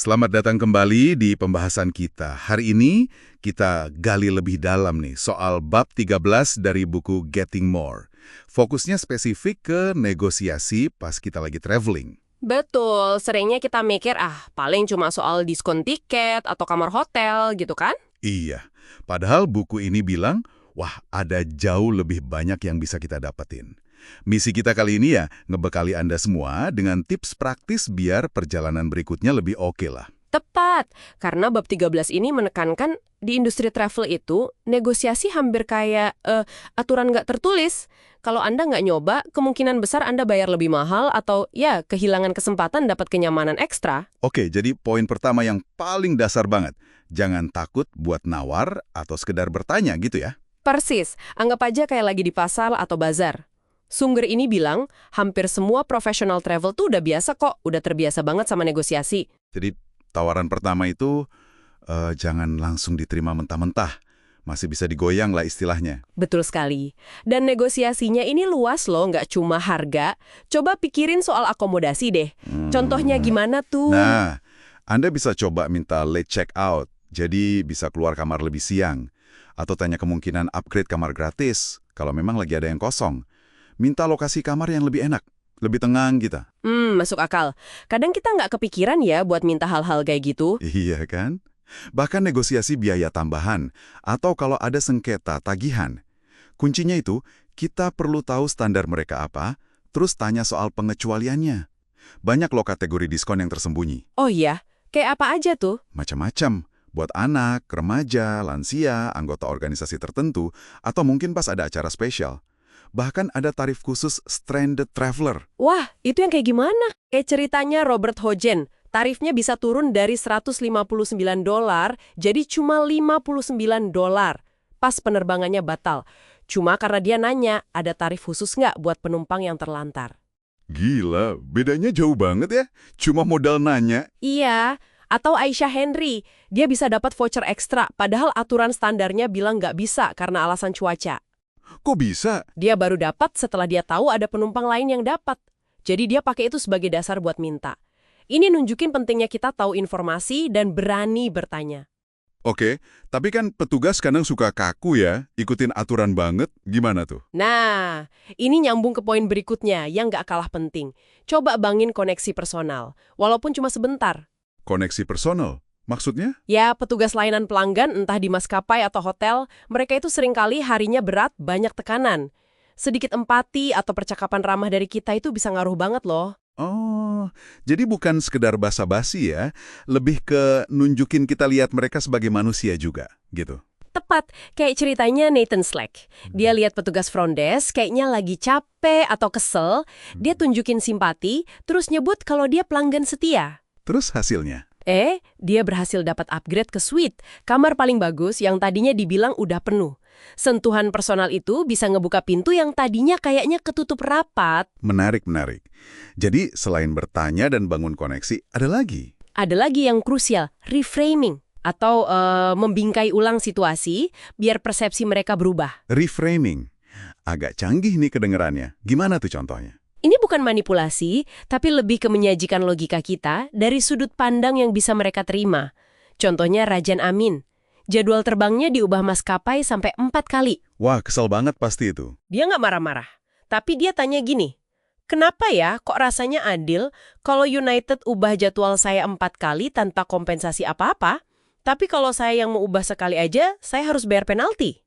Selamat datang kembali di pembahasan kita. Hari ini kita gali lebih dalam nih soal bab 13 dari buku Getting More. Fokusnya spesifik ke negosiasi pas kita lagi traveling. Betul, seringnya kita mikir, paling cuma soal diskon tiket atau kamar hotel gitu kan? Iya, padahal buku ini bilang, wah ada jauh lebih banyak yang bisa kita dapetin. Misi kita kali ini ya, ngebekali Anda semua dengan tips praktis biar perjalanan berikutnya lebih oke lah. Tepat, karena bab 13 ini menekankan di industri travel itu, negosiasi hampir kayak aturan nggak tertulis. Kalau Anda nggak nyoba, kemungkinan besar Anda bayar lebih mahal atau ya kehilangan kesempatan dapat kenyamanan ekstra. Oke, jadi poin pertama yang paling dasar banget, jangan takut buat nawar atau sekedar bertanya gitu ya. Persis, anggap aja kayak lagi di pasar atau bazar. Sumber ini bilang, hampir semua profesional travel tuh udah biasa kok, udah terbiasa banget sama negosiasi. Jadi tawaran pertama itu jangan langsung diterima mentah-mentah. Masih bisa digoyang lah istilahnya. Betul sekali. Dan negosiasinya ini luas loh, nggak cuma harga. Coba pikirin soal akomodasi deh. Contohnya gimana tuh? Nah, Anda bisa coba minta late check out, jadi bisa keluar kamar lebih siang. Atau tanya kemungkinan upgrade kamar gratis, kalau memang lagi ada yang kosong. Minta lokasi kamar yang lebih enak, lebih tenang gitu. Masuk akal. Kadang kita nggak kepikiran ya buat minta hal-hal kayak gitu. Iya kan? Bahkan negosiasi biaya tambahan, atau kalau ada sengketa tagihan. Kuncinya itu, kita perlu tahu standar mereka apa, terus tanya soal pengecualiannya. Banyak loh kategori diskon yang tersembunyi. Oh iya, kayak apa aja tuh? Macam-macam. Buat anak, remaja, lansia, anggota organisasi tertentu, atau mungkin pas ada acara spesial. Bahkan ada tarif khusus Stranded Traveler. Wah, itu yang kayak gimana? Kayak ceritanya Robert Hojen. Tarifnya bisa turun dari $159 jadi cuma $59 pas penerbangannya batal. Cuma karena dia nanya, ada tarif khusus nggak buat penumpang yang terlantar? Gila, bedanya jauh banget ya. Cuma modal nanya. Iya, atau Aisyah Henry. Dia bisa dapat voucher ekstra, padahal aturan standarnya bilang nggak bisa karena alasan cuaca. Kok bisa? Dia baru dapat setelah dia tahu ada penumpang lain yang dapat. Jadi dia pakai itu sebagai dasar buat minta. Ini nunjukin pentingnya kita tahu informasi dan berani bertanya. Oke, tapi kan petugas kadang suka kaku ya, ikutin aturan banget. Gimana tuh? Nah, ini nyambung ke poin berikutnya yang nggak kalah penting. Coba bangun koneksi personal, walaupun cuma sebentar. Koneksi personal? Maksudnya? Ya, petugas layanan pelanggan entah di maskapai atau hotel, mereka itu seringkali harinya berat, banyak tekanan. Sedikit empati atau percakapan ramah dari kita itu bisa ngaruh banget loh. Oh, jadi bukan sekedar basa-basi ya, lebih ke nunjukin kita lihat mereka sebagai manusia juga, gitu. Tepat, kayak ceritanya Nathan Slack. Dia lihat petugas front desk kayaknya lagi capek atau kesel, dia tunjukin simpati, terus nyebut kalau dia pelanggan setia. Terus hasilnya? Dia berhasil dapat upgrade ke suite, kamar paling bagus yang tadinya dibilang udah penuh. Sentuhan personal itu bisa ngebuka pintu yang tadinya kayaknya ketutup rapat. Menarik, menarik. Jadi selain bertanya dan bangun koneksi, ada lagi? Ada lagi yang krusial, reframing. Atau membingkai ulang situasi biar persepsi mereka berubah. Reframing. Agak canggih nih kedengerannya. Gimana tuh contohnya? Ini bukan manipulasi, tapi lebih ke menyajikan logika kita dari sudut pandang yang bisa mereka terima. Contohnya Rajan Amin. Jadwal terbangnya diubah maskapai sampai 4 kali. Wah, kesel banget pasti itu. Dia nggak marah-marah. Tapi dia tanya gini, kenapa ya kok rasanya adil kalau United ubah jadwal saya 4 kali tanpa kompensasi apa-apa? Tapi kalau saya yang mau ubah sekali aja, saya harus bayar penalti.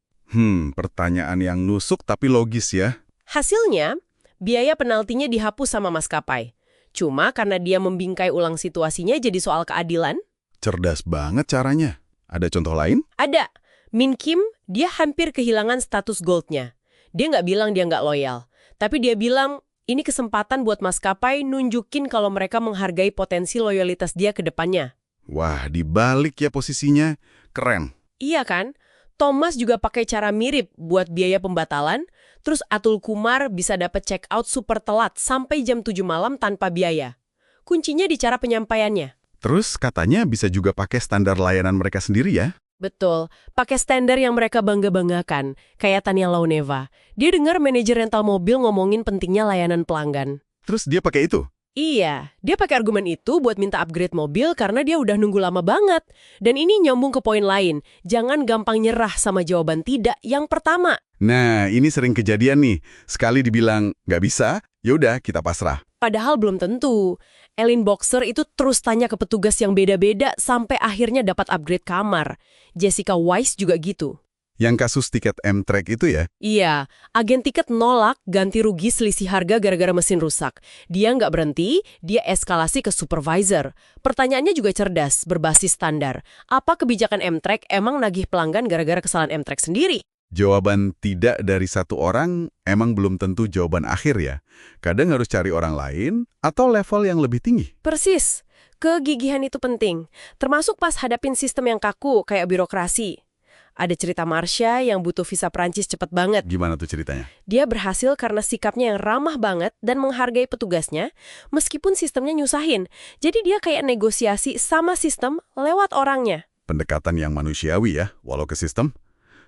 Pertanyaan yang nusuk tapi logis ya. Hasilnya, biaya penaltinya dihapus sama maskapai. Cuma karena dia membingkai ulang situasinya jadi soal keadilan. Cerdas banget caranya. Ada contoh lain? Ada. Min Kim, dia hampir kehilangan status goldnya. Dia nggak bilang dia nggak loyal. Tapi dia bilang, ini kesempatan buat maskapai nunjukin kalau mereka menghargai potensi loyalitas dia ke depannya. Wah, dibalik ya posisinya. Keren. Iya kan? Thomas juga pakai cara mirip buat biaya pembatalan, terus Atul Kumar bisa dapat check out super telat sampai jam 7 malam tanpa biaya. Kuncinya di cara penyampaiannya. Terus katanya bisa juga pakai standar layanan mereka sendiri ya? Betul, pakai standar yang mereka bangga-banggakan, kayak Tania Launeva. Dia dengar manajer rental mobil ngomongin pentingnya layanan pelanggan. Terus dia pakai itu? Iya, dia pakai argumen itu buat minta upgrade mobil karena dia udah nunggu lama banget. Dan ini nyambung ke poin lain, jangan gampang nyerah sama jawaban tidak yang pertama. Nah, ini sering kejadian nih. Sekali dibilang nggak bisa, yaudah kita pasrah. Padahal belum tentu. Ellen Boxer itu terus tanya ke petugas yang beda-beda sampai akhirnya dapat upgrade kamar. Jessica Weiss juga gitu. Yang kasus tiket Amtrak itu ya? Iya, agen tiket nolak ganti rugi selisih harga gara-gara mesin rusak. Dia nggak berhenti, dia eskalasi ke supervisor. Pertanyaannya juga cerdas, berbasis standar. Apa kebijakan Amtrak emang nagih pelanggan gara-gara kesalahan Amtrak sendiri? Jawaban tidak dari satu orang emang belum tentu jawaban akhir ya. Kadang harus cari orang lain atau level yang lebih tinggi. Persis, kegigihan itu penting. Termasuk pas hadapin sistem yang kaku kayak birokrasi. Ada cerita Marsha yang butuh visa Prancis cepet banget. Gimana tuh ceritanya? Dia berhasil karena sikapnya yang ramah banget dan menghargai petugasnya, meskipun sistemnya nyusahin. Jadi dia kayak negosiasi sama sistem lewat orangnya. Pendekatan yang manusiawi ya, walau ke sistem.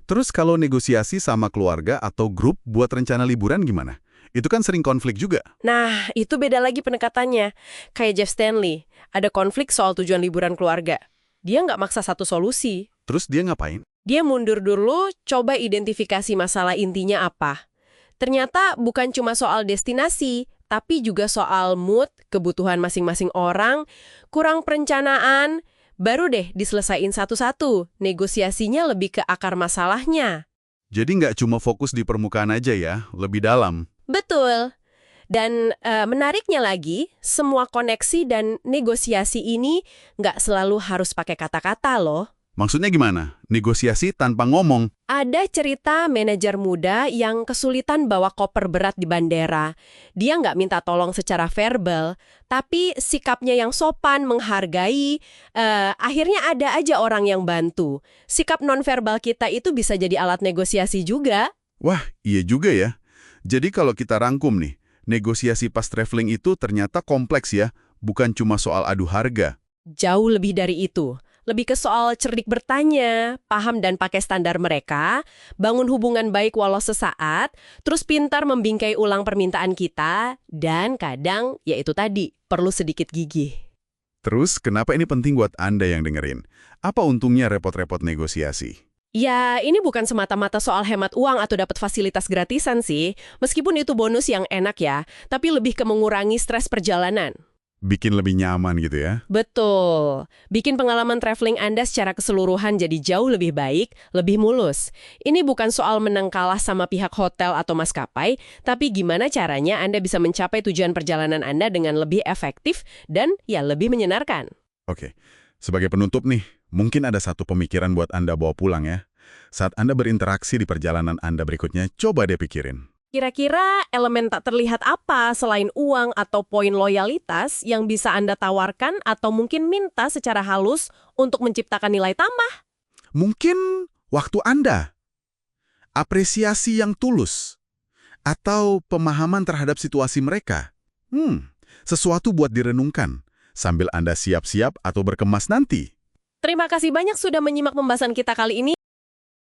Terus kalau negosiasi sama keluarga atau grup buat rencana liburan gimana? Itu kan sering konflik juga. Nah, itu beda lagi pendekatannya. Kayak Jeff Stanley, ada konflik soal tujuan liburan keluarga. Dia nggak maksa satu solusi. Terus dia ngapain? Dia mundur dulu, coba identifikasi masalah intinya apa. Ternyata bukan cuma soal destinasi, tapi juga soal mood, kebutuhan masing-masing orang, kurang perencanaan, baru deh diselesain satu-satu. Negosiasinya lebih ke akar masalahnya. Jadi nggak cuma fokus di permukaan aja ya, lebih dalam. Betul. Dan menariknya lagi, semua koneksi dan negosiasi ini nggak selalu harus pakai kata-kata loh. Maksudnya gimana? Negosiasi tanpa ngomong. Ada cerita manajer muda yang kesulitan bawa koper berat di bandara. Dia nggak minta tolong secara verbal, tapi sikapnya yang sopan, menghargai, akhirnya ada aja orang yang bantu. Sikap nonverbal kita itu bisa jadi alat negosiasi juga. Wah, iya juga ya. Jadi kalau kita rangkum nih, negosiasi pas traveling itu ternyata kompleks ya, bukan cuma soal adu harga. Jauh lebih dari itu. Lebih ke soal cerdik bertanya, paham dan pakai standar mereka, bangun hubungan baik walau sesaat, terus pintar membingkai ulang permintaan kita, dan kadang, yaitu tadi, perlu sedikit gigih. Terus, kenapa ini penting buat Anda yang dengerin? Apa untungnya repot-repot negosiasi? Ya, ini bukan semata-mata soal hemat uang atau dapat fasilitas gratisan sih, meskipun itu bonus yang enak ya, tapi lebih ke mengurangi stres perjalanan. Bikin lebih nyaman gitu ya? Betul. Bikin pengalaman traveling Anda secara keseluruhan jadi jauh lebih baik, lebih mulus. Ini bukan soal menang kalah sama pihak hotel atau maskapai, tapi gimana caranya Anda bisa mencapai tujuan perjalanan Anda dengan lebih efektif dan ya lebih menyenangkan. Oke, sebagai penutup nih, mungkin ada satu pemikiran buat Anda bawa pulang ya. Saat Anda berinteraksi di perjalanan Anda berikutnya, coba deh pikirin. Kira-kira elemen tak terlihat apa selain uang atau poin loyalitas yang bisa Anda tawarkan atau mungkin minta secara halus untuk menciptakan nilai tambah? Mungkin waktu Anda, apresiasi yang tulus, atau pemahaman terhadap situasi mereka. Sesuatu buat direnungkan, sambil Anda siap-siap atau berkemas nanti. Terima kasih banyak sudah menyimak pembahasan kita kali ini.